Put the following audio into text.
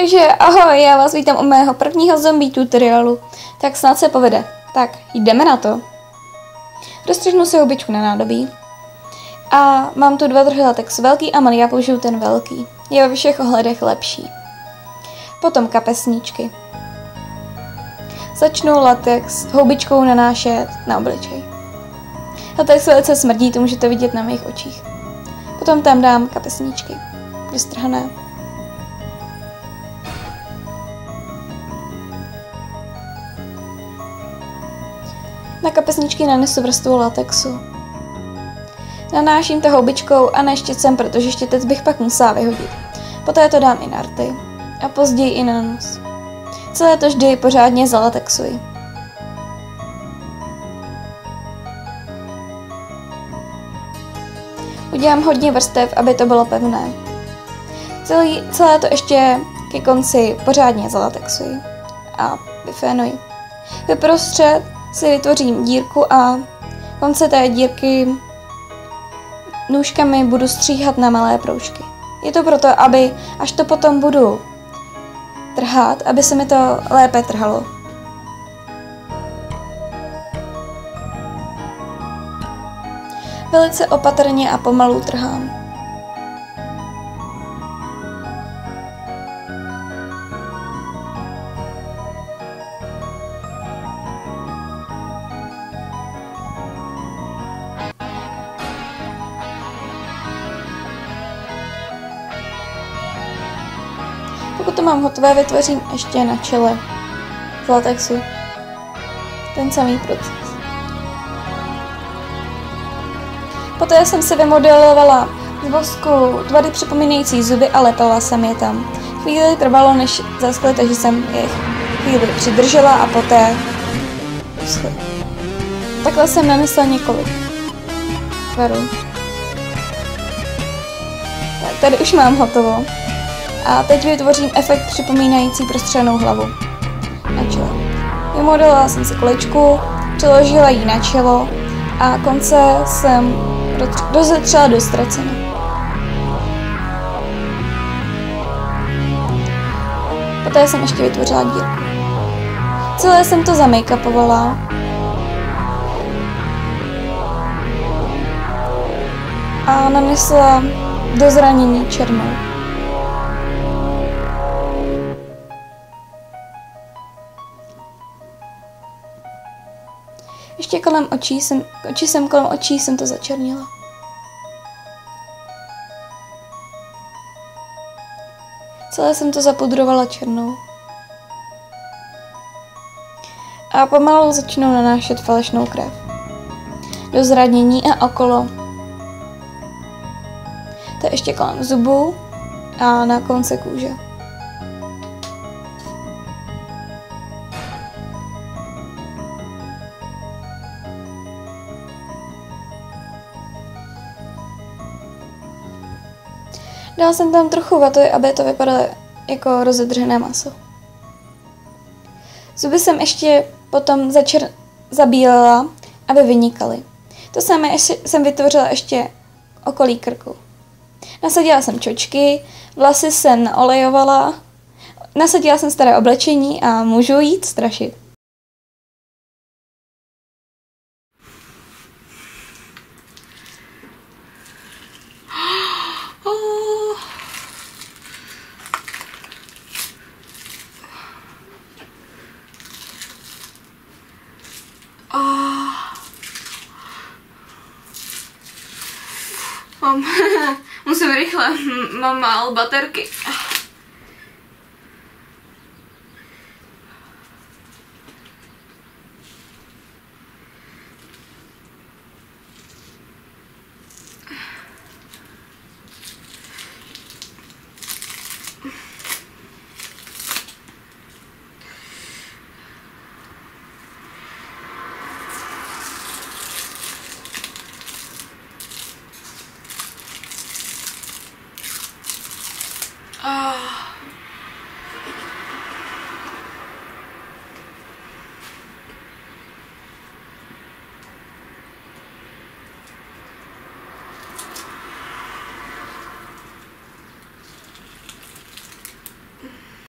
Takže ahoj, já vás vítám u mého prvního zombie tutoriálu. Tak snad se povede. Tak, jdeme na to. Rozstřihnu si houbičku na nádobí. A mám tu dva druhy latex, velký a malý, já použiju ten velký. Je ve všech ohledech lepší. Potom kapesníčky. Začnu latex houbičkou nanášet na obličej. Latex velice smrdí, to můžete vidět na mých očích. Potom tam dám kapesníčky, roztrhané. Na kapesníčky nanesu vrstvu latexu. Nanáším to houbičkou a ne štětcem, protože štětec bych pak musela vyhodit. Poté to dám i na rty a později i na nos. Celé to vždy pořádně zalatexuji. Udělám hodně vrstev, aby to bylo pevné. Celé to ještě ke konci pořádně zalatexuji a vyfénuji. Vyprostřed si vytvořím dírku a konce té dírky nůžkami budu stříhat na malé proužky. Je to proto, aby až to potom budu trhat, aby se mi to lépe trhalo. Velice opatrně a pomalu trhám. Pokud to mám hotové, vytvořím ještě na čele z latexu ten samý proces. Poté jsem si vymodelovala z vosku tvary připomínající zuby a lepila jsem je tam. Chvíli trvalo, než zaschly, takže jsem je chvíli přidržela a poté uschly. Takhle jsem nanesla několik tvarů. Tak, tady už mám hotovo. A teď vytvořím efekt připomínající prostřelenou hlavu na čele. Vymodelovala jsem si kuličku, přiložila ji na čelo a konce jsem rozetřela do ztracena. Poté jsem ještě vytvořila dírku. Celé jsem to zamake-upovala. A nanesla do zranění černou. Ještě kolem očí jsem to začernila. Celé jsem to zapudrovala černou. A pomalu začnu nanášet falešnou krev. Do zranění a okolo. To je ještě kolem zubů a na konci kůže. Dala jsem tam trochu vaty, aby to vypadalo jako rozedržené maso. Zuby jsem ještě potom zabílela, aby vynikaly. To samé jsem vytvořila ještě okolí krku. Nasadila jsem čočky, vlasy jsem naolejovala, nasadila jsem staré oblečení a můžu jít strašit. Musím rychle, mám málo baterky.